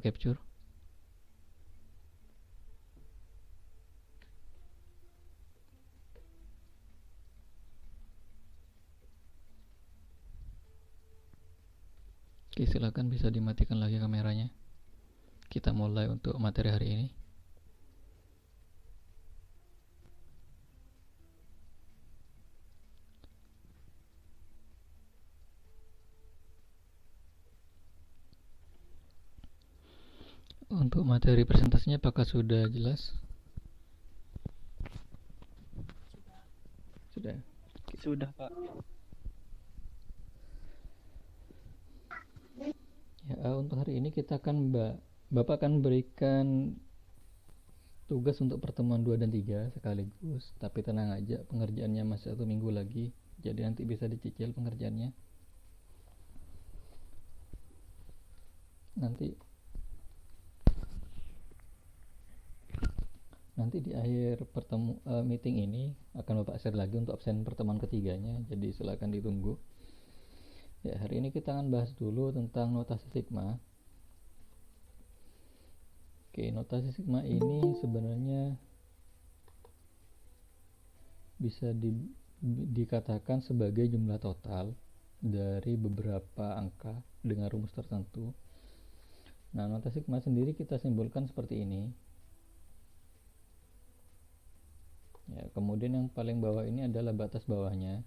capture. Oke, silakan bisa dimatikan lagi kameranya. Kita mulai untuk materi hari ini. Untuk materi presentasinya apakah sudah jelas? Sudah. Sudah, Pak. Ya, untuk hari ini kita akan Bapak akan berikan tugas untuk pertemuan 2 dan 3 sekaligus. Tapi tenang aja, pengerjaannya masih 1 minggu lagi. Jadi nanti bisa dicicil pengerjaannya. Nanti di akhir meeting ini akan Bapak share lagi untuk absen pertemuan ketiganya. Jadi silakan ditunggu. Ya, hari ini kita akan bahas dulu tentang notasi sigma. Oke, notasi sigma ini sebenarnya bisa dikatakan sebagai jumlah total dari beberapa angka dengan rumus tertentu. Nah, notasi sigma sendiri kita simbolkan seperti ini. Ya, kemudian yang paling bawah ini adalah batas bawahnya.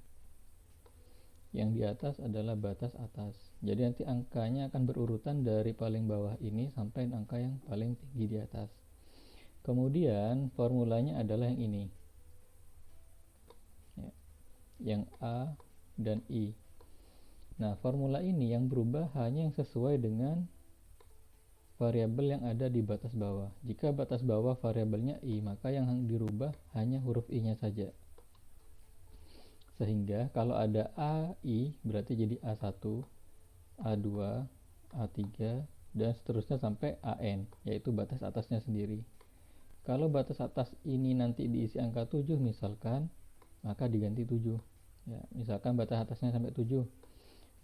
Yang di atas adalah batas atas. Jadi nanti angkanya akan berurutan dari paling bawah ini sampai angka yang paling tinggi di atas. Kemudian formulanya adalah yang ini, ya, yang A dan I. Nah, formula ini yang berubah hanya yang sesuai dengan variabel yang ada di batas bawah. Jika batas bawah variabelnya I, maka yang dirubah hanya huruf I-nya saja. Sehingga kalau ada AI berarti jadi A1, A2, A3, dan seterusnya sampai AN, yaitu batas atasnya sendiri. Kalau batas atas ini nanti diisi angka 7 misalkan, maka diganti 7. Ya, misalkan batas atasnya sampai 7.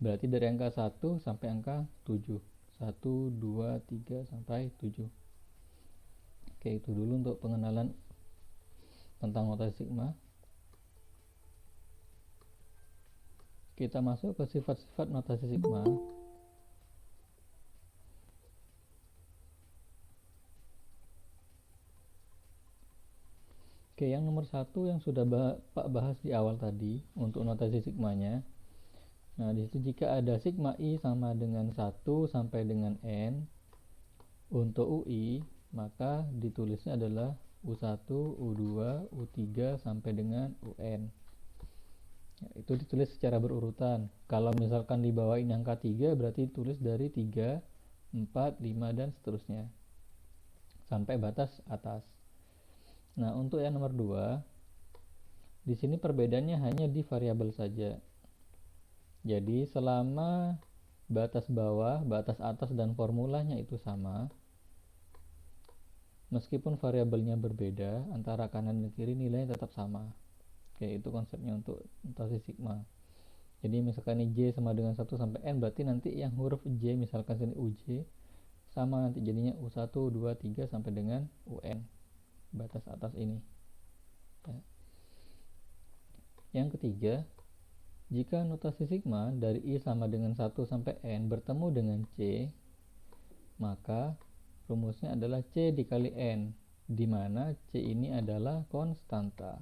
Berarti dari angka 1 sampai angka 7. 1, 2, 3 sampai 7. Oke, itu dulu untuk pengenalan tentang notasi sigma. Kita masuk ke sifat-sifat notasi sigma. Oke, yang nomor 1 yang sudah Pak bahas di awal tadi untuk notasi sigmanya. Nah, disitu jika ada sigma I sama dengan 1 sampai dengan N, untuk UI maka ditulisnya adalah U1, U2, U3 sampai dengan UN. Ya, itu ditulis secara berurutan. Kalau misalkan di bawah ini angka 3 berarti ditulis dari 3, 4, 5 dan seterusnya sampai batas atas. Nah, untuk yang nomor 2, di sini perbedaannya hanya di variabel saja. Jadi selama batas bawah, batas atas dan formulanya itu sama, meskipun variabelnya berbeda antara kanan dan kiri, nilainya tetap sama. Oke, itu konsepnya untuk notasi sigma. Jadi misalkan ini J sama dengan 1 sampai N, berarti nanti yang huruf J, misalkan sini UJ, sama nanti jadinya U1, 2, 3 sampai dengan UN, batas atas ini. Ya. Yang ketiga, jika notasi sigma dari I sama dengan 1 sampai N bertemu dengan C, maka rumusnya adalah C dikali N, di mana C ini adalah konstanta.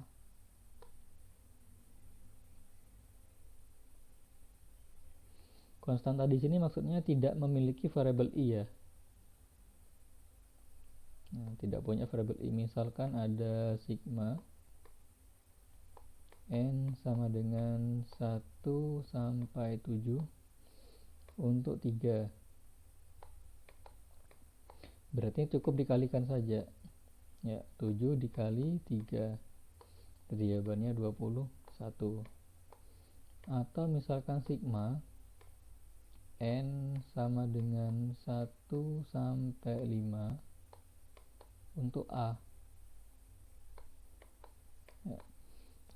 Konstanta di sini maksudnya tidak memiliki variabel I ya. Nah, tidak punya variabel I. Misalkan ada sigma N sama dengan 1 sampai 7 untuk 3. Berarti cukup dikalikan saja. Ya, 7 dikali 3. Jadi jawabannya 21. Atau misalkan sigma N sama dengan 1 sampai 5 untuk A. Ya.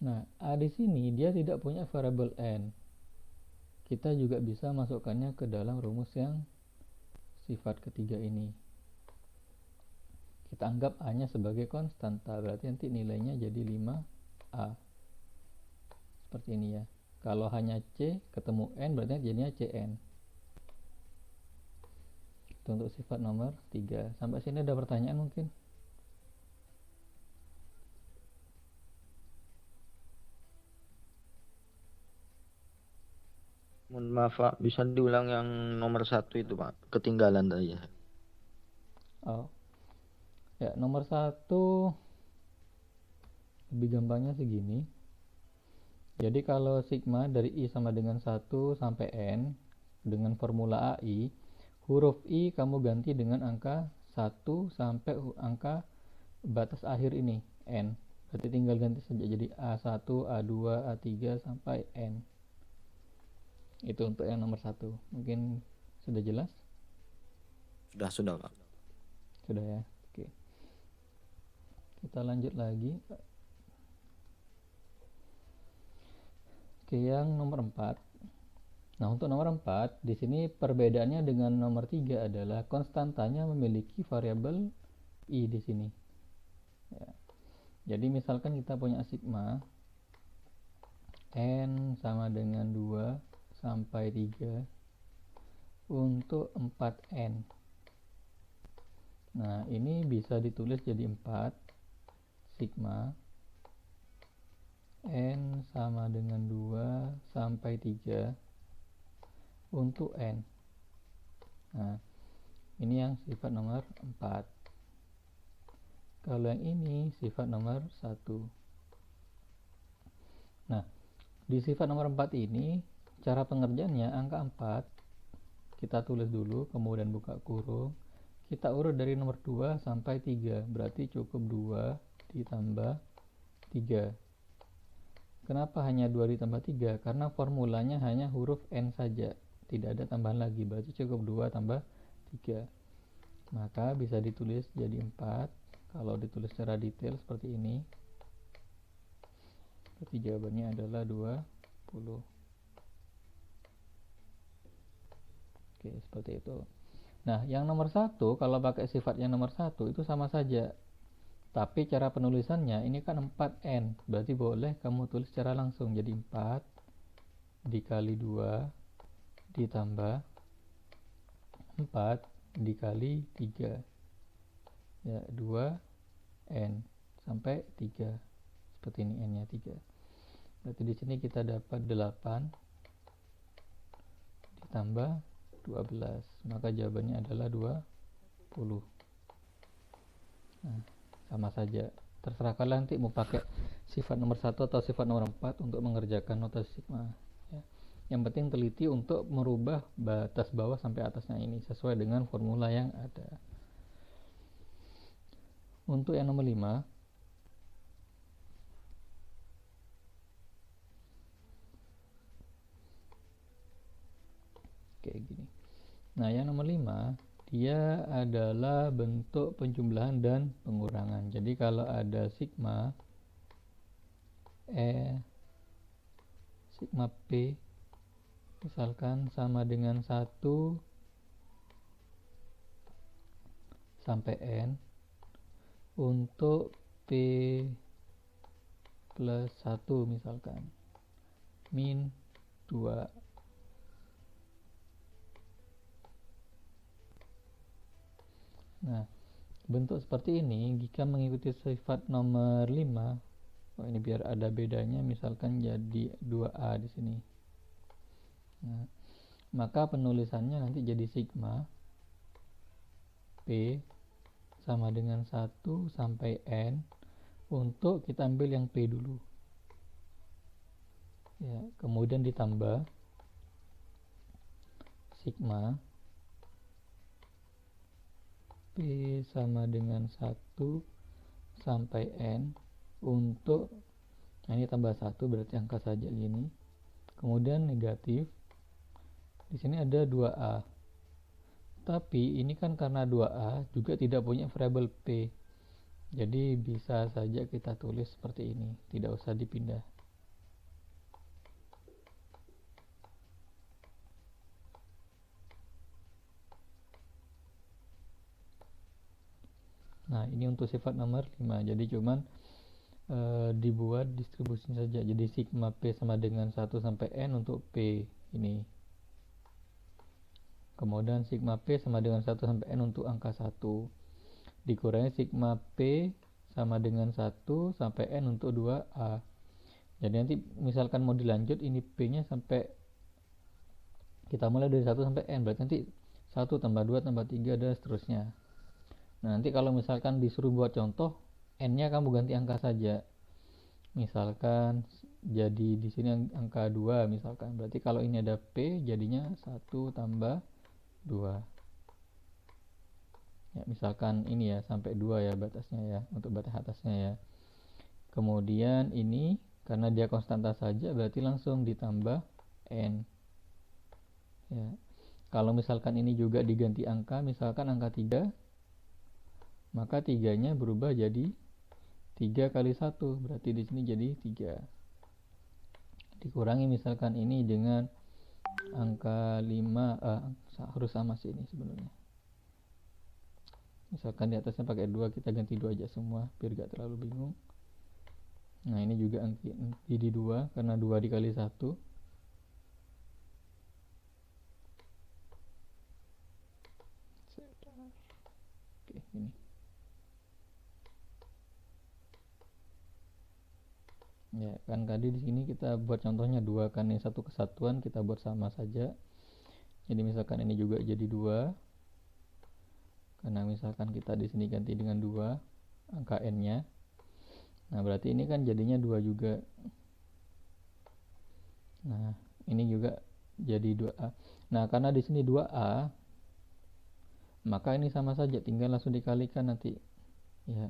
Nah, A di sini dia tidak punya variabel N. Kita juga bisa masukkannya ke dalam rumus yang sifat ketiga ini. Kita anggap A-nya sebagai konstanta, berarti nanti nilainya jadi 5A. Seperti ini ya. Kalau hanya C ketemu N, berarti jadinya Cn. Itu untuk sifat nomor 3. Sampai sini ada pertanyaan mungkin? Mohon maaf Pak, bisa diulang yang nomor 1 itu Pak, ketinggalan tadi ya. Oh. Ya, nomor 1 lebih gampangnya segini. Jadi kalau sigma dari I sama dengan 1 sampai N dengan formula AI, huruf I kamu ganti dengan angka 1 sampai angka batas akhir ini, N. Berarti tinggal ganti saja jadi A1, A2, A3 sampai N. Itu untuk yang nomor 1. Mungkin sudah jelas? Sudah Pak. Sudah ya. Oke. Kita lanjut lagi. Oke, yang nomor 4. Nah, untuk nomor 4, di sini perbedaannya dengan nomor 3 adalah konstantanya memiliki variabel I di sini. Ya. Jadi misalkan kita punya sigma N sama dengan 2 sampai 3 untuk 4N. Nah, ini bisa ditulis jadi 4 sigma N sama dengan 2 sampai 3 untuk N. Nah, ini yang sifat nomor 4. Kalau yang ini sifat nomor 1. Nah, di sifat nomor 4 ini cara pengerjaannya angka 4 kita tulis dulu, kemudian buka kurung, kita urut dari nomor 2 sampai 3, berarti cukup 2 ditambah 3. Kenapa hanya 2 ditambah 3? Karena formulanya hanya huruf N saja, tidak ada tambahan lagi, berarti cukup 2 tambah 3. Maka bisa ditulis jadi 4. Kalau ditulis secara detail seperti ini, berarti jawabannya adalah 20. Oke, seperti itu. Nah, yang nomor 1 kalau pakai sifat yang nomor 1 itu sama saja. Tapi cara penulisannya ini kan 4N, berarti boleh kamu tulis secara langsung jadi 4 dikali 2 ditambah 4 dikali 3. Ya, 2N sampai 3. Seperti ini N-nya 3. Berarti di sini kita dapat 8 ditambah 12. Maka jawabannya adalah 20. Nah, sama saja. Terserah kalian nanti mau pakai sifat nomor 1 atau sifat nomor 4 untuk mengerjakan notasi sigma. Ya. Yang penting teliti untuk merubah batas bawah sampai atasnya ini sesuai dengan formula yang ada. Untuk yang nomor 5, kayak gini. Nah, yang nomor 5 dia adalah bentuk penjumlahan dan pengurangan. Jadi kalau ada sigma sigma P misalkan sama dengan 1 sampai N untuk P plus 1 misalkan min 2. Nah, bentuk seperti ini jika mengikuti sifat nomor 5, ini biar ada bedanya, misalkan jadi 2A di sini. Nah, maka penulisannya nanti jadi sigma P sama dengan 1 sampai N untuk kita ambil yang P dulu. Ya, kemudian ditambah sigma P sama dengan 1 sampai N untuk, nah ini tambah 1 berarti angka saja gini. Kemudian negatif. Di sini ada 2A. Tapi ini kan karena 2A juga tidak punya variabel P. Jadi bisa saja kita tulis seperti ini, tidak usah dipindah. Nah, ini untuk sifat nomor 5. Jadi cuman dibuat distribusinya saja. Jadi sigma P sama dengan 1 sampai N untuk P ini. Kemudian sigma P sama dengan 1 sampai N untuk angka 1. Dikurangi sigma P sama dengan 1 sampai N untuk 2A. Jadi nanti misalkan mau dilanjut, ini P-nya sampai, kita mulai dari 1 sampai N, berarti nanti 1 tambah 2 tambah 3 dan seterusnya. Nah, nanti kalau misalkan disuruh buat contoh, N-nya kamu ganti angka saja. Misalkan jadi di sini angka 2 misalkan. Berarti kalau ini ada P, jadinya 1 tambah 2. Ya, misalkan ini ya sampai 2 ya batasnya ya, untuk batas atasnya ya. Kemudian ini karena dia konstanta saja, berarti langsung ditambah N. Ya. Kalau misalkan ini juga diganti angka, misalkan angka 3, maka 3-nya berubah jadi 3 kali 1, berarti di sini jadi 3. Dikurangi misalkan ini dengan angka 5, harus sama sih ini sebenarnya. Misalkan di atasnya pakai 2, kita ganti 2 aja semua biar gak terlalu bingung. Nah, ini juga jadi 2 karena 2 dikali 1. Oke, ini. Ya, kan tadi di sini kita buat contohnya 2 kan, ini satu kesatuan, kita buat sama saja. Jadi misalkan ini juga jadi 2. Karena misalkan kita di sini ganti dengan 2 angka N-nya. Nah, berarti ini kan jadinya 2 juga. Nah, ini juga jadi 2A. Nah, karena di sini 2A, maka ini sama saja, tinggal langsung dikalikan nanti. Ya.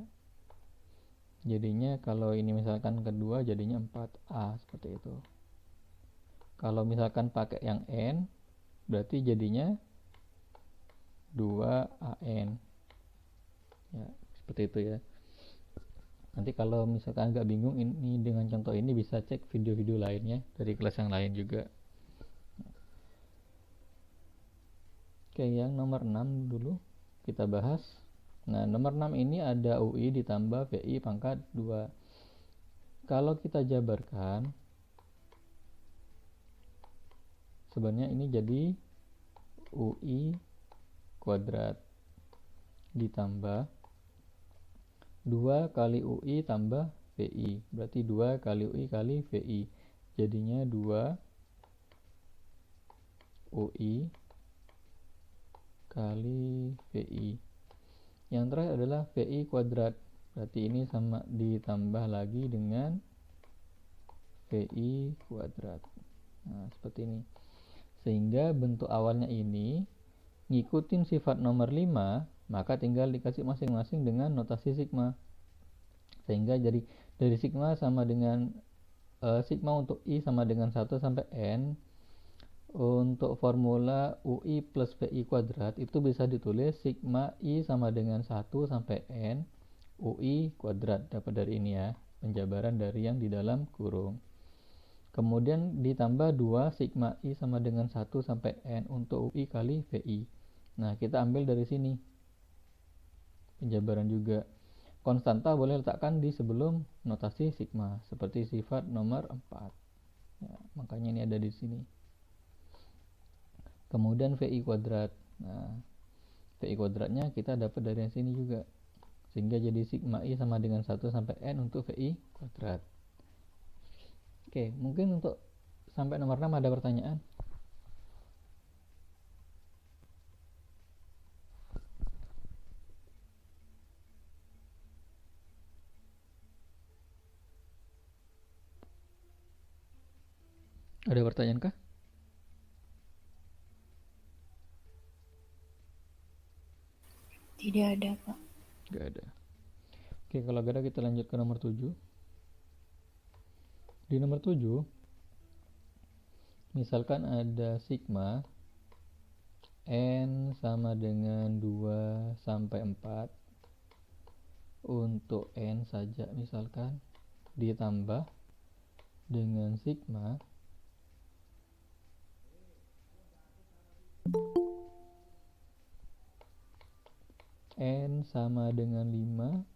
Jadinya kalau ini misalkan kedua jadinya 4A seperti itu. Kalau misalkan pakai yang N, berarti jadinya 2AN. Ya, seperti itu ya. Nanti kalau misalkan agak bingung ini dengan contoh ini, bisa cek video-video lainnya dari kelas yang lain juga. Oke, yang nomor 6 dulu kita bahas. Nah, nomor 6 ini ada UI ditambah VI pangkat 2. Kalau kita jabarkan, sebenarnya ini jadi UI kuadrat ditambah 2 kali UI tambah VI, berarti 2 kali UI kali VI, jadinya 2 UI kali VI. Yang terakhir adalah VI kuadrat, berarti ini sama ditambah lagi dengan VI kuadrat. Nah, seperti ini. Sehingga bentuk awalnya ini ngikutin sifat nomor 5, maka tinggal dikasih masing-masing dengan notasi sigma. Sehingga jadi dari sigma sama dengan sigma untuk I sama dengan 1 sampai N. Untuk formula UI plus VI kuadrat itu bisa ditulis sigma I sama dengan 1 sampai N UI kuadrat. Dapat dari ini ya, penjabaran dari yang di dalam kurung. Kemudian ditambah 2 sigma I sama dengan 1 sampai N untuk UI kali VI. Nah, kita ambil dari sini penjabaran juga. Konstanta boleh letakkan di sebelum notasi sigma, seperti sifat nomor 4 ya, makanya ini ada di sini. Kemudian VI kuadrat. Nah, VI kuadratnya kita dapat dari sini juga, sehingga jadi sigma I sama dengan 1 sampai N untuk VI kuadrat. Oke, mungkin untuk sampai nomor 6 ada pertanyaan? Ada pertanyaan kah? Tidak ada, Pak. Gak ada. Oke, kalau gak ada kita lanjut ke nomor 7. Di nomor 7, misalkan ada sigma N sama dengan 2 sampai 4 untuk N saja misalkan, ditambah dengan sigma N sama dengan 5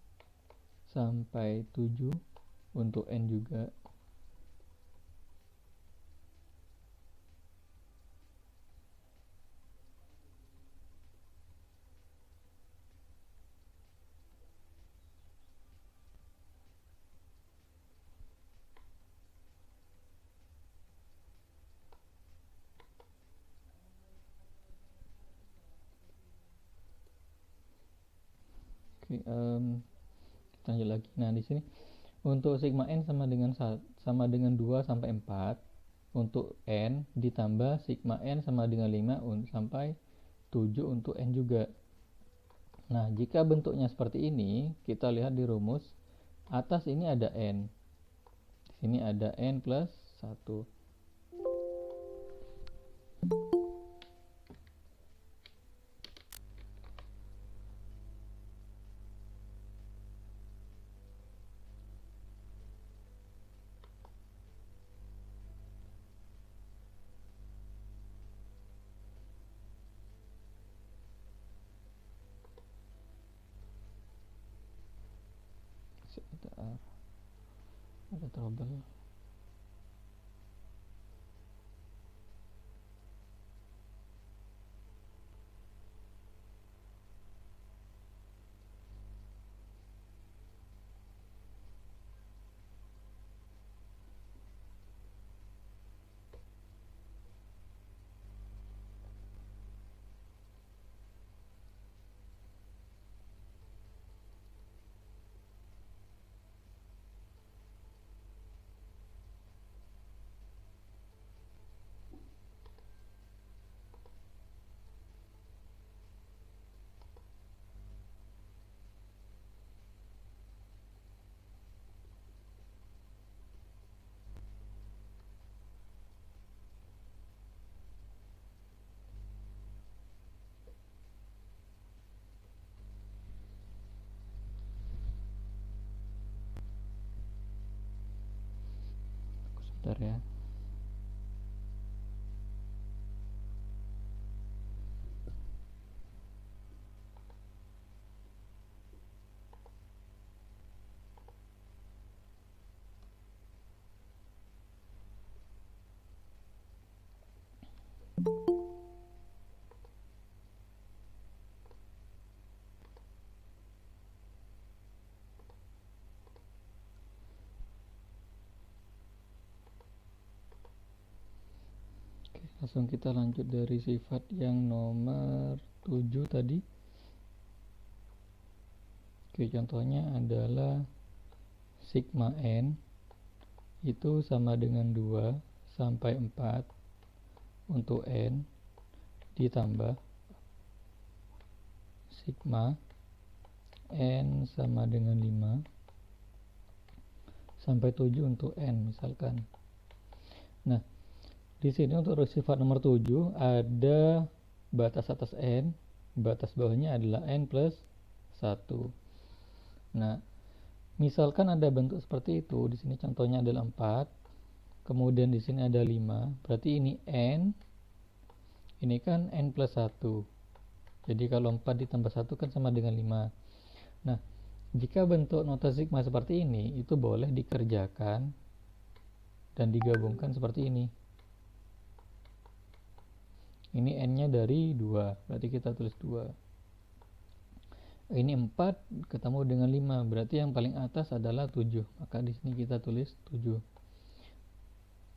sampai 7 untuk N juga. Oke, kita lanjut lagi. Nah, di sini untuk sigma N sama dengan 2 sampai 4 untuk N, ditambah sigma N sama dengan 5 sampai 7 untuk N juga. Nah, jika bentuknya seperti ini, kita lihat di rumus. Atas ini ada N. Di sini ada N plus 1. Ada trouble. Sebentar ya. Oke, langsung kita lanjut dari sifat yang nomor 7 tadi. Oke, contohnya adalah sigma N itu sama dengan 2 sampai 4 untuk N, ditambah sigma N sama dengan 5 sampai 7 untuk N misalkan. Nah, di sini untuk sifat nomor 7 ada batas atas N, batas bawahnya adalah N plus 1. Nah, misalkan ada bentuk seperti itu, di sini contohnya adalah 4, kemudian di sini ada 5, berarti ini N, ini kan N plus 1. Jadi kalau 4 ditambah 1 kan sama dengan 5. Nah, jika bentuk nota sigma seperti ini, itu boleh dikerjakan dan digabungkan seperti ini. Ini N-nya dari 2, berarti kita tulis 2. Ini 4 ketemu dengan 5, berarti yang paling atas adalah 7. Maka di sini kita tulis 7.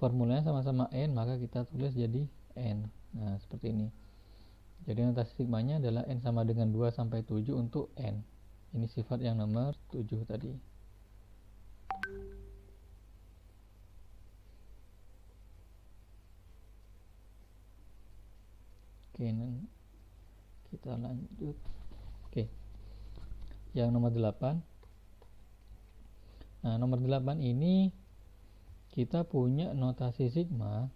Formulanya sama-sama N, maka kita tulis jadi N. Nah, seperti ini. Jadi notasi sigmanya adalah N sama dengan 2 sampai 7 untuk N. Ini sifat yang nomor 7 tadi. Oke, kita lanjut. Oke, yang nomor 8. Nah, nomor 8 ini kita punya notasi sigma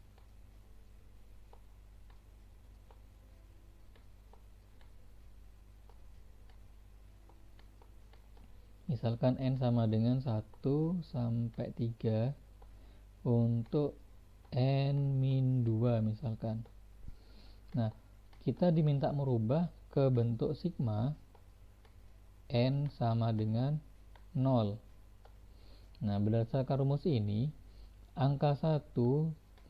misalkan N sama dengan 1 sampai 3 untuk N-2 misalkan. Nah, kita diminta merubah ke bentuk sigma N sama dengan 0. Nah, berdasarkan rumus ini, angka 1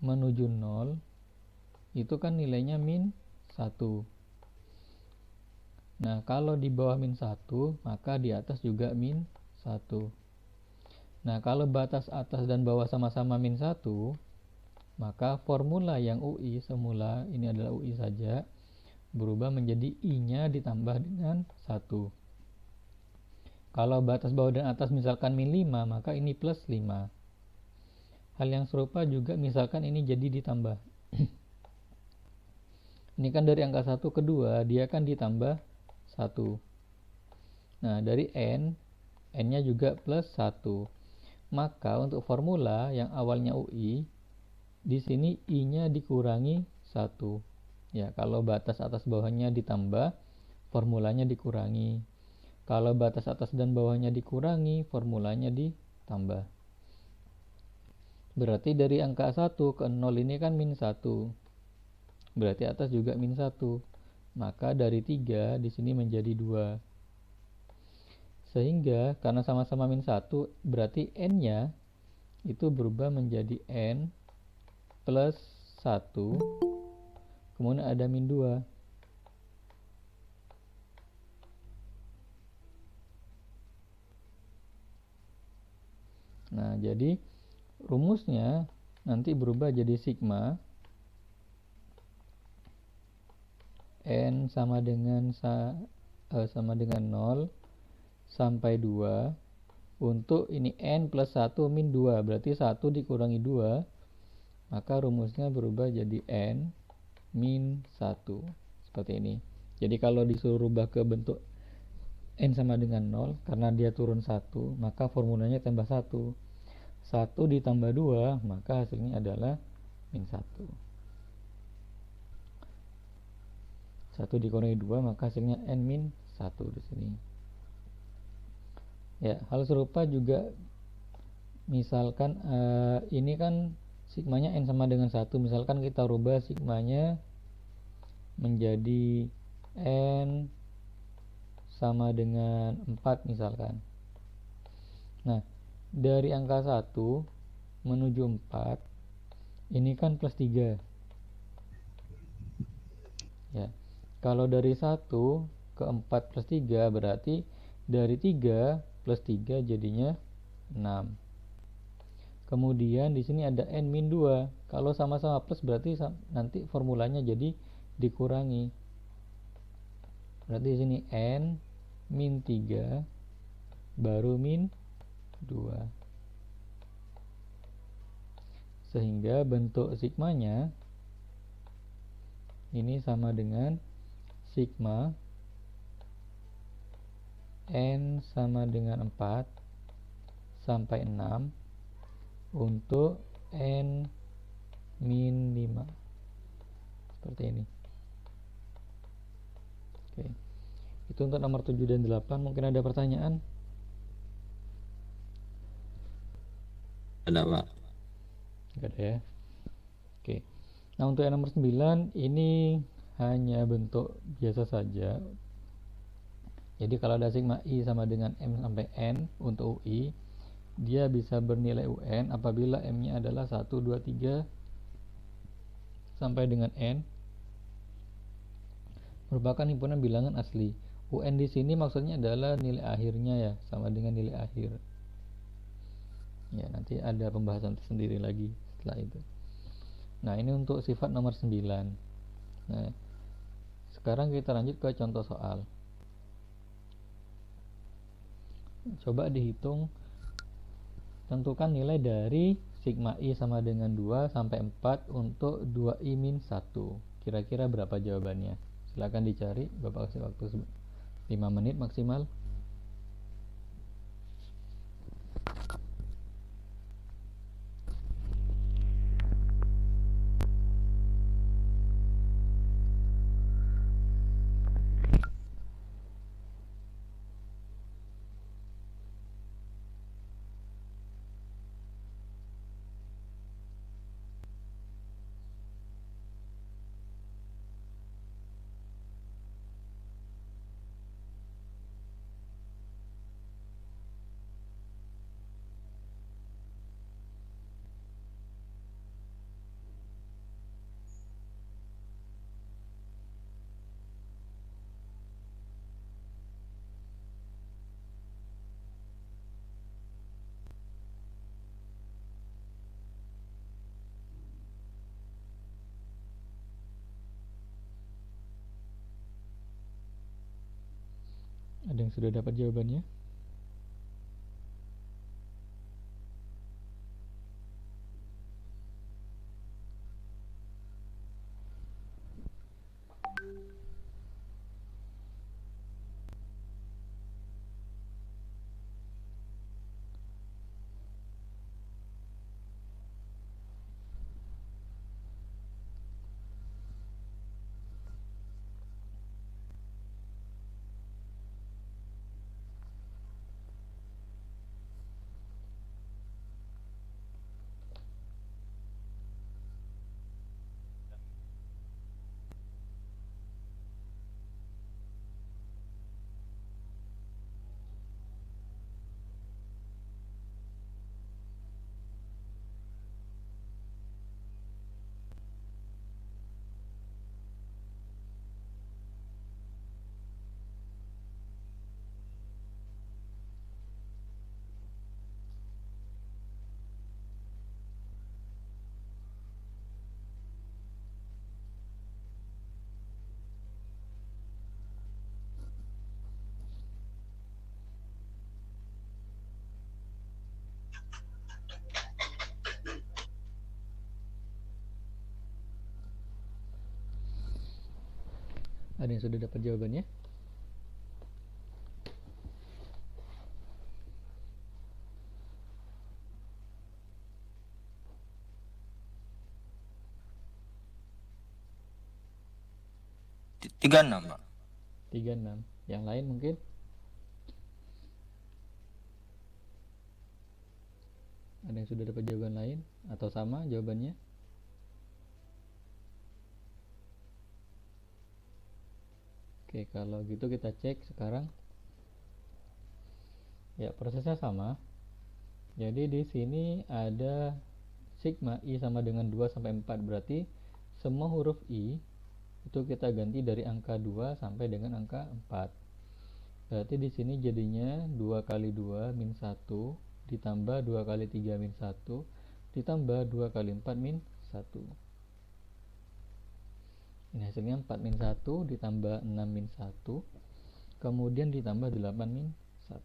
menuju 0 itu kan nilainya min 1. Nah, kalau di bawah min 1, maka di atas juga min 1. Nah, kalau batas atas dan bawah sama-sama min 1, maka formula yang UI semula, ini adalah UI saja, berubah menjadi I-nya ditambah dengan 1. Kalau batas bawah dan atas misalkan min 5, maka ini plus 5. Hal yang serupa juga misalkan ini jadi ditambah. Ini kan dari angka 1 ke 2, dia kan ditambah 1. Nah, dari N-nya juga plus 1. Maka untuk formula yang awalnya UI, di sini I-nya dikurangi 1. Ya, kalau batas atas bawahnya ditambah, formulanya dikurangi. Kalau batas atas dan bawahnya dikurangi, formulanya ditambah. Berarti dari angka 1 ke 0 ini kan min 1. Berarti atas juga min 1. Maka dari 3 di sini menjadi 2. Sehingga karena sama-sama min 1, berarti N-nya itu berubah menjadi N plus 1. Kemudian ada min 2. Nah, jadi rumusnya nanti berubah jadi sigma N sama dengan 0 sampai 2 untuk ini N plus 1 min 2, berarti 1 dikurangi 2, maka rumusnya berubah jadi N min 1 seperti ini. Jadi kalau disuruh rubah ke bentuk N sama dengan 0, karena dia turun 1, maka formulanya tambah 1. 1 ditambah 2, maka hasilnya adalah min 1. 1 dikurangi 2, maka hasilnya N min 1 di sini. Ya, hal serupa juga misalkan ini kan sigmanya N sama dengan 1. Misalkan kita rubah sigmanya menjadi N sama dengan 4 misalkan. Nah, dari angka 1 menuju 4, ini kan plus 3. Ya. Kalau dari 1 ke 4 plus 3, berarti dari 3 plus 3 jadinya 6. Kemudian di sini ada N min 2. Kalau sama-sama plus berarti nanti formulanya jadi dikurangi. Berarti di sini N min 3 baru min 2. Sehingga bentuk sigmanya ini sama dengan sigma N sama dengan 4 sampai 6 untuk N min 5 seperti ini. Oke. Itu untuk nomor 7 dan 8. Mungkin ada pertanyaan? Ada, Pak. Enggak ada ya. Oke. Nah, untuk yang nomor 9 ini hanya bentuk biasa saja. Jadi kalau ada sigma I sama dengan M sampai N untuk UI, dia bisa bernilai UN apabila M-nya adalah 1, 2, 3 sampai dengan N merupakan himpunan bilangan asli. UN di sini maksudnya adalah nilai akhirnya ya, sama dengan nilai akhir. Ya, nanti ada pembahasan tersendiri lagi setelah itu. Nah, ini untuk sifat nomor 9. Nah, sekarang kita lanjut ke contoh soal. Coba dihitung, tentukan nilai dari sigma I sama dengan 2 sampai 4 untuk 2I min 1. Kira-kira berapa jawabannya? Silahkan dicari, Bapak kasih waktu 5 menit maksimal. Ada yang sudah dapat jawabannya? Ada yang sudah dapat jawabannya? Tiga enam, Pak. 36. Yang lain mungkin? Ada yang sudah dapat jawaban lain? Atau sama jawabannya? Oke, kalau gitu kita cek sekarang. Ya, prosesnya sama. Jadi di sini ada sigma i sama dengan 2 sampai 4, berarti semua huruf i itu kita ganti dari angka 2 sampai dengan angka 4. Berarti di sini jadinya 2 kali 2 min 1 ditambah 2 kali 3 min 1 ditambah 2 kali 4 min 1. Ini hasilnya 4 min 1 ditambah 6 min 1 kemudian ditambah 8 min 1.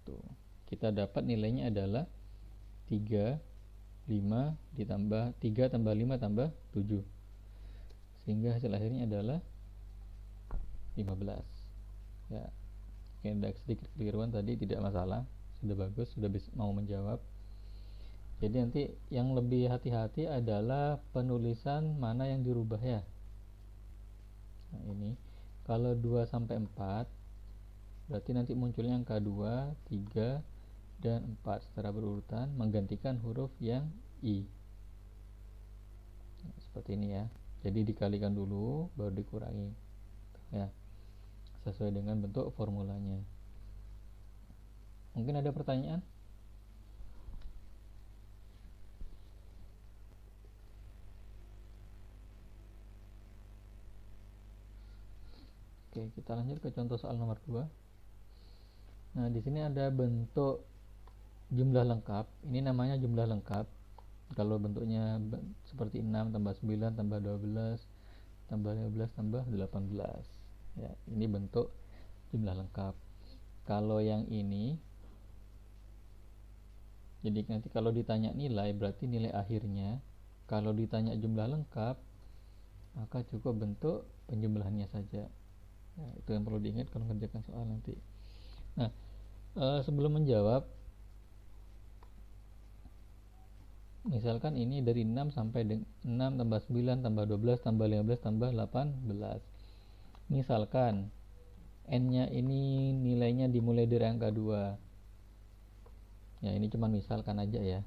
Kita dapat nilainya adalah 3, 5 ditambah 3 tambah 5 tambah 7, sehingga hasil akhirnya adalah 15. Ya, ada sedikit keliruan tadi, tidak masalah, sudah bagus, sudah mau menjawab. Jadi nanti yang lebih hati-hati adalah penulisan mana yang dirubah ya. Nah, ini kalau 2 sampai 4 berarti nanti munculnya angka 2, 3 dan 4 secara berurutan menggantikan huruf yang i. Nah, seperti ini ya. Jadi dikalikan dulu baru dikurangi. Ya. Sesuai dengan bentuk formulanya. Mungkin ada pertanyaan? Oke, kita lanjut ke contoh soal nomor 2. Nah, di sini ada bentuk jumlah lengkap. Ini namanya jumlah lengkap. Kalau bentuknya seperti 6 tambah 9 tambah 12 tambah 15 tambah 18. Ya, ini bentuk jumlah lengkap. Kalau yang ini, jadi nanti kalau ditanya nilai berarti nilai akhirnya. Kalau ditanya jumlah lengkap maka cukup bentuk penjumlahannya saja. Nah, itu yang perlu diingat kalau mengerjakan soal nanti. Nah, sebelum menjawab, misalkan ini dari 6 sampai 6 tambah 9 tambah 12 tambah 15 tambah 18. Misalkan n-nya ini nilainya dimulai dari angka 2. Ya, ini cuma misalkan aja ya.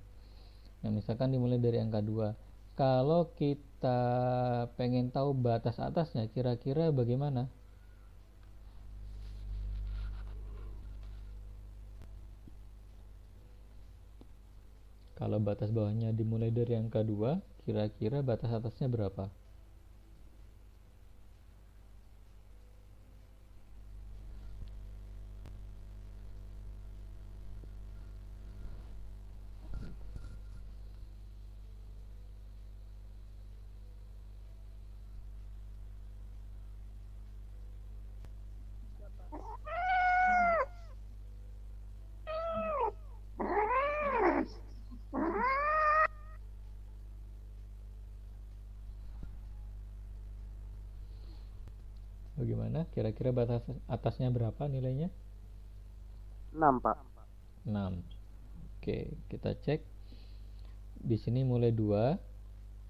Nah, misalkan dimulai dari angka 2. Kalau kita pengen tahu batas atasnya kira-kira bagaimana? Kalau batas bawahnya dimulai dari angka 2, kira-kira batas atasnya berapa? berapa? Kira-kira batas atasnya berapa nilainya? 6, Pak. 6. Oke, kita cek. Di sini mulai 2,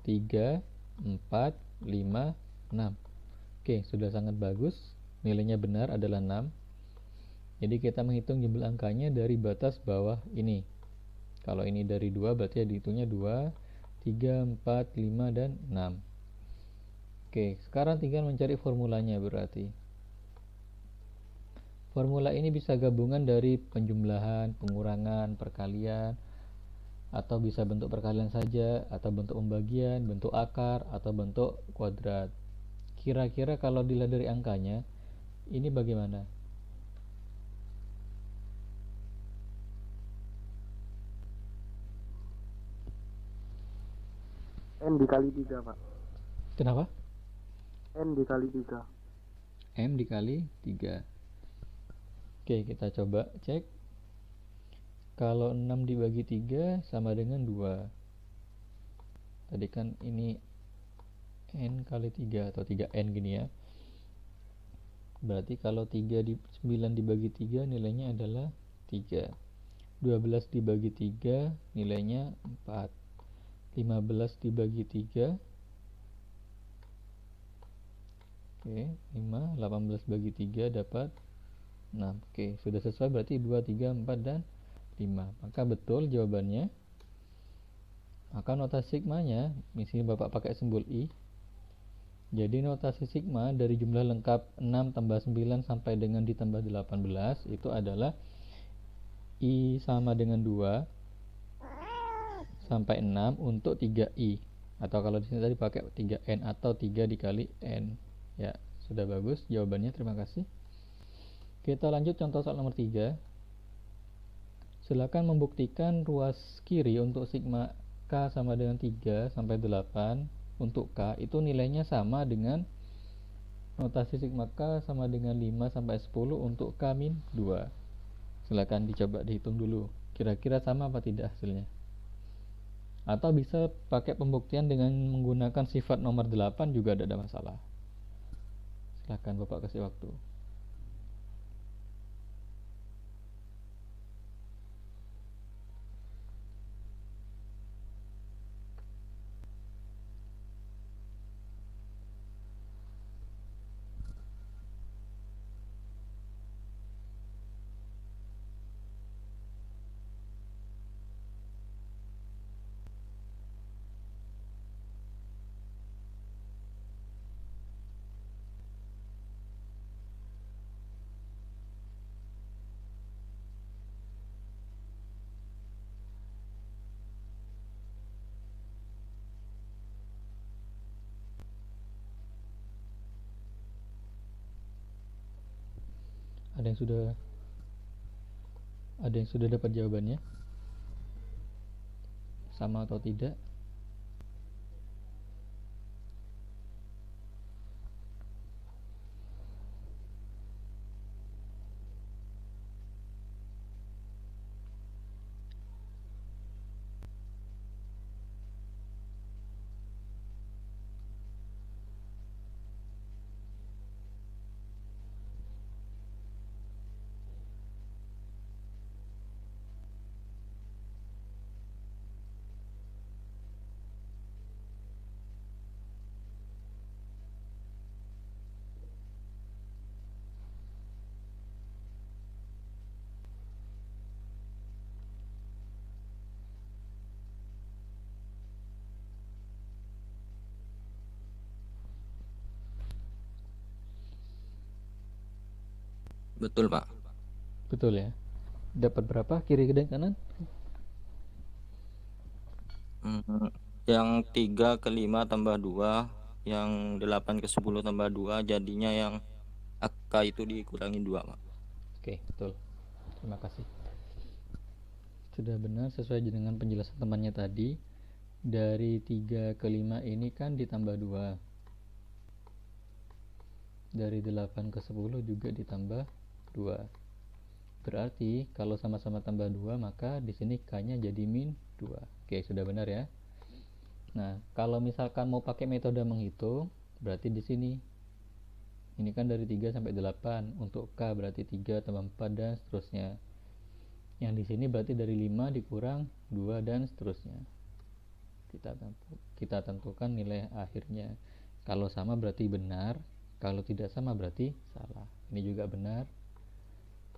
3, 4, 5, 6. Oke, sudah sangat bagus. Nilainya benar adalah 6. Jadi kita menghitung jumlah angkanya dari batas bawah ini. Kalau ini dari 2 berarti ya dihitungnya 2, 3, 4, 5, dan 6. Oke, sekarang tinggal mencari formulanya berarti. Formula ini bisa gabungan dari penjumlahan, pengurangan, perkalian, atau bisa bentuk perkalian saja, atau bentuk pembagian, bentuk akar, atau bentuk kuadrat. Kira-kira kalau dilihat dari angkanya, ini bagaimana? N dikali 3, Pak. Kenapa? N dikali 3. M dikali 3. Oke, kita coba cek. Kalau 6 dibagi 3 sama dengan 2. Tadi kan ini N kali 3 atau 3N gini ya. Berarti kalau 9 dibagi 3 nilainya adalah 3. 12 dibagi 3 nilainya 4. 15 dibagi 3. Oke, 5. 18 bagi 3 dapat 6. Oke, sudah sesuai berarti 2, 3, 4, dan 5. Maka betul jawabannya. Maka notasi sigmanya, misalnya Bapak pakai simbol I. Jadi notasi sigma dari jumlah lengkap 6 tambah 9 sampai dengan ditambah 18 itu adalah I sama dengan 2 sampai 6 untuk 3I. Atau kalau di sini tadi pakai 3N atau 3 dikali N. Ya, sudah bagus jawabannya, terima kasih. Kita lanjut contoh soal nomor 3. Silakan membuktikan ruas kiri untuk sigma K sama dengan 3 sampai 8 untuk K itu nilainya sama dengan notasi sigma K sama dengan 5 sampai 10 untuk K min 2. Silakan dicoba dihitung dulu. Kira-kira sama apa tidak hasilnya? Atau bisa pakai pembuktian dengan menggunakan sifat nomor 8 juga tidak ada masalah. Silakan Bapak kasih waktu. Ada yang sudah dapat jawabannya? Sama atau tidak? Betul, Pak. Betul ya. Dapat berapa kiri dan kanan? Yang 3 ke 5 tambah 2, yang 8 ke 10 tambah 2, jadinya yang AK itu dikurangi 2, Pak. Oke, betul. Terima kasih. Sudah benar sesuai dengan penjelasan temannya tadi. Dari 3 ke 5 ini kan ditambah 2. Dari 8 ke 10 juga ditambah 2. Berarti kalau sama-sama tambah 2 maka di sini K-nya jadi min 2. Oke, sudah benar ya. Nah, kalau misalkan mau pakai metode menghitung, berarti di sini Ini kan dari 3 sampai 8. Untuk K berarti 3 tambah 4 dan seterusnya. Yang di sini berarti dari 5 dikurang 2 dan seterusnya. Kita tentukan nilai akhirnya. Kalau sama berarti benar, kalau tidak sama berarti salah. Ini juga benar.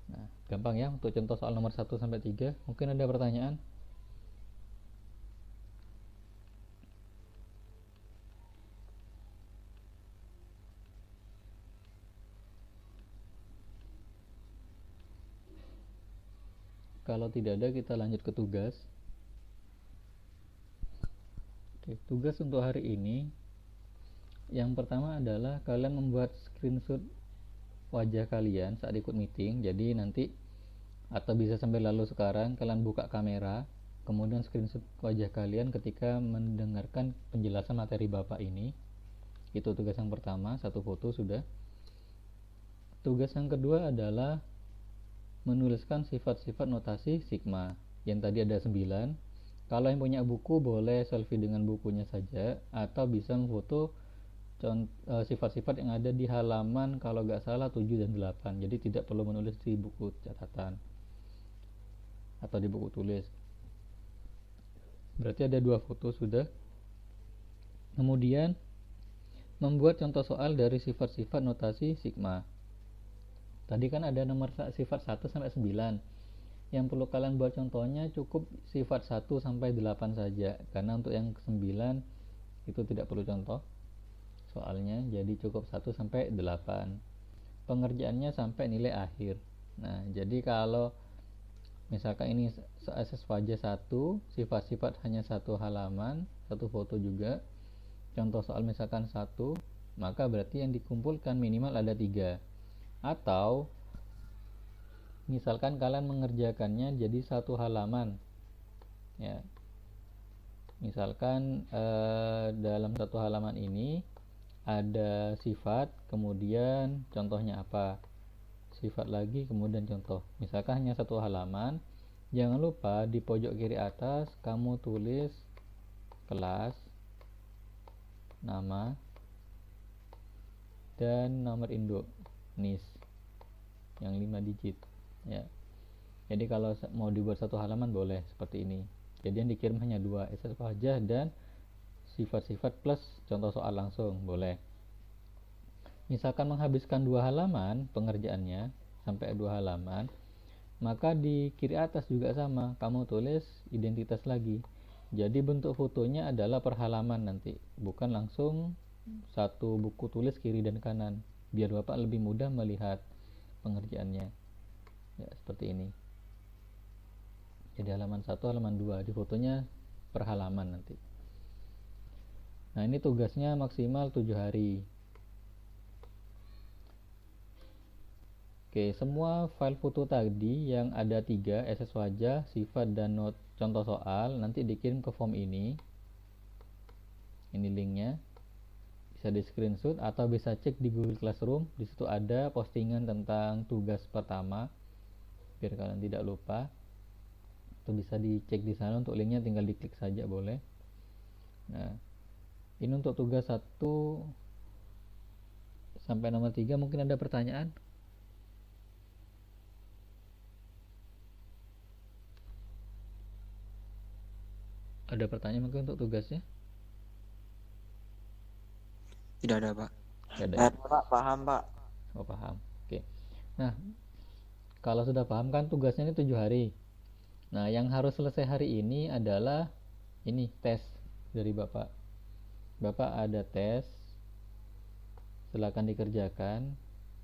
Nah, gampang ya untuk contoh soal nomor 1 sampai 3. Mungkin ada pertanyaan? Kalau tidak ada, kita lanjut ke tugas. Oke, tugas untuk hari ini yang pertama adalah kalian membuat screenshot wajah kalian saat ikut meeting. Jadi nanti, atau bisa sambil lalu sekarang, kalian buka kamera, kemudian screenshot wajah kalian ketika mendengarkan penjelasan materi Bapak ini. Itu tugas yang pertama, satu foto sudah. Tugas yang kedua adalah menuliskan sifat-sifat notasi sigma. Yang tadi ada 9. Kalau yang punya buku boleh selfie dengan bukunya saja, atau bisa memfoto sifat-sifat yang ada di halaman kalau nggak salah 7 dan 8. Jadi tidak perlu menulis di buku catatan atau di buku tulis. Berarti ada 2 foto sudah. Kemudian membuat contoh soal dari sifat-sifat notasi sigma. Tadi kan ada nomor sifat 1 sampai 9. Yang perlu kalian buat contohnya cukup sifat 1 sampai 8 saja, karena untuk yang ke-9 itu tidak perlu contoh soalnya, jadi cukup 1 sampai 8. Pengerjaannya sampai nilai akhir. Nah, jadi kalau misalkan ini SS wajah 1, sifat-sifat hanya 1 halaman, 1 foto juga, contoh soal misalkan 1, maka berarti yang dikumpulkan minimal ada 3. Atau misalkan kalian mengerjakannya jadi 1 halaman ya, misalkan dalam 1 halaman ini ada sifat, kemudian contohnya apa, sifat lagi, kemudian contoh. Misalkan hanya 1 halaman, jangan lupa di pojok kiri atas kamu tulis kelas, nama, dan nomor induk NIS yang 5 digit ya. Jadi kalau mau dibuat 1 halaman boleh seperti ini. Jadi yang dikirim hanya 2, SS wajah dan sifat-sifat plus contoh soal langsung boleh. Misalkan menghabiskan 2 halaman pengerjaannya sampai 2 halaman, maka di kiri atas juga sama, kamu tulis identitas lagi. Jadi bentuk fotonya adalah per halaman nanti, bukan langsung satu buku tulis kiri dan kanan, biar Bapak lebih mudah melihat pengerjaannya ya, seperti ini. Jadi halaman 1, halaman 2, di fotonya per halaman nanti. Nah, ini tugasnya maksimal 7 hari. Oke, semua file foto tadi yang ada 3, SS wajah, sifat, dan not contoh soal, nanti dikirim ke form ini. Ini linknya. Bisa di screenshot atau bisa cek di Google Classroom. Di situ ada postingan tentang tugas pertama, biar kalian tidak lupa. Itu bisa dicek di sana, untuk linknya tinggal diklik saja boleh. Nah, ini untuk tugas 1 sampai nomor 3. Mungkin ada pertanyaan? Ada pertanyaan mungkin untuk tugasnya? Tidak ada, Pak. Tidak ada. Pak, paham Pak. Oh, paham. Oke. Nah, kalau sudah paham kan tugasnya ini 7 hari. Nah, yang harus selesai hari ini adalah ini tes dari Bapak. Bapak ada tes, silakan dikerjakan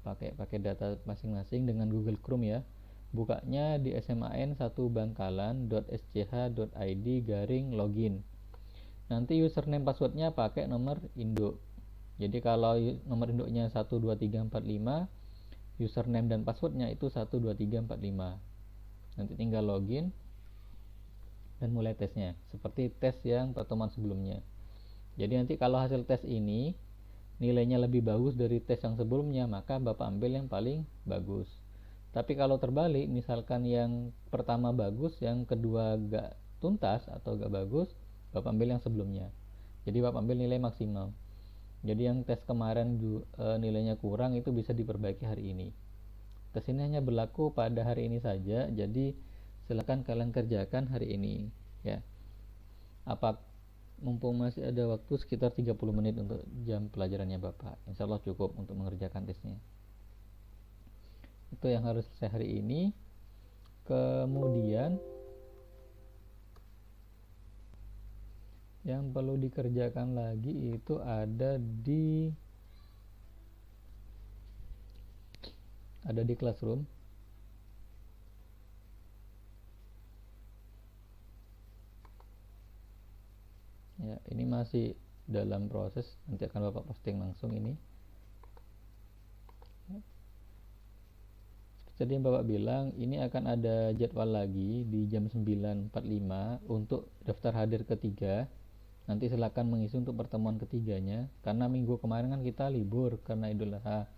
pakai data masing-masing dengan Google Chrome ya. Bukanya di sman1bangkalan.sch.id/login. Nanti username passwordnya pakai nomor induk. Jadi kalau nomor induknya 12345, username dan passwordnya itu 12345. Nanti tinggal login dan mulai tesnya, seperti tes yang pertemuan sebelumnya. Jadi nanti kalau hasil tes ini nilainya lebih bagus dari tes yang sebelumnya, maka Bapak ambil yang paling bagus. Tapi kalau terbalik, misalkan yang pertama bagus, yang kedua gak tuntas atau gak bagus, Bapak ambil yang sebelumnya. Jadi Bapak ambil nilai maksimal. Jadi yang tes kemarin nilainya kurang itu bisa diperbaiki hari ini. Tes ini hanya berlaku pada hari ini saja, jadi silakan kalian kerjakan hari ini ya. Mumpung masih ada waktu sekitar 30 menit untuk jam pelajarannya Bapak, insya Allah cukup untuk mengerjakan tesnya. Itu yang harus selesai hari ini. Kemudian yang perlu dikerjakan lagi itu ada di Classroom. Ya, ini masih dalam proses, nanti akan Bapak posting langsung ini. Jadi yang Bapak bilang, ini akan ada jadwal lagi di jam 9.45 untuk daftar hadir ketiga. Nanti silakan mengisi untuk pertemuan ketiganya, karena minggu kemarin kan kita libur karena Idul Adha.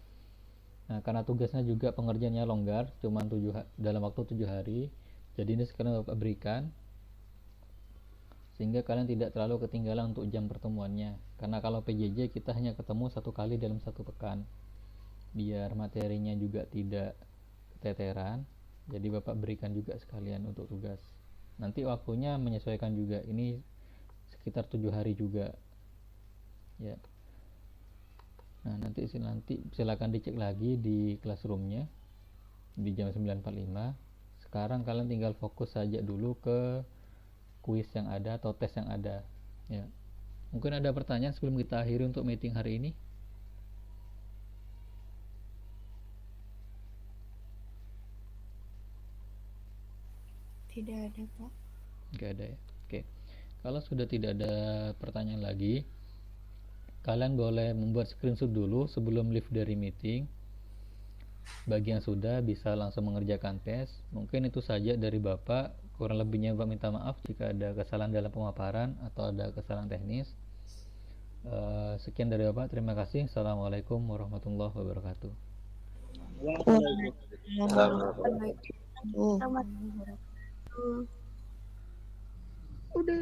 Nah, karena tugasnya juga pengerjaannya longgar, cuma dalam waktu 7 hari. Jadi ini sekarang Bapak berikan, sehingga kalian tidak terlalu ketinggalan untuk jam pertemuannya. Karena kalau PJJ kita hanya ketemu 1 kali dalam 1 pekan, biar materinya juga tidak keteteran. Jadi Bapak berikan juga sekalian untuk tugas. Nanti waktunya menyesuaikan juga, ini sekitar 7 hari juga ya. Nah, nanti silakan dicek lagi di Classroomnya di jam 9.45. Sekarang kalian tinggal fokus saja dulu ke kuis yang ada atau tes yang ada ya. Mungkin ada pertanyaan sebelum kita akhiri untuk meeting hari ini? Tidak ada, Pak. Nggak ada ya. Oke, kalau sudah tidak ada pertanyaan lagi, kalian boleh membuat screenshot dulu sebelum leave dari meeting. Bagi yang sudah, bisa langsung mengerjakan tes. Mungkin itu saja dari Bapak. Kurang lebihnya Bapak minta maaf jika ada kesalahan dalam pemaparan atau ada kesalahan teknis. Sekian dari Bapak, terima kasih. Assalamualaikum warahmatullahi wabarakatuh. Udah.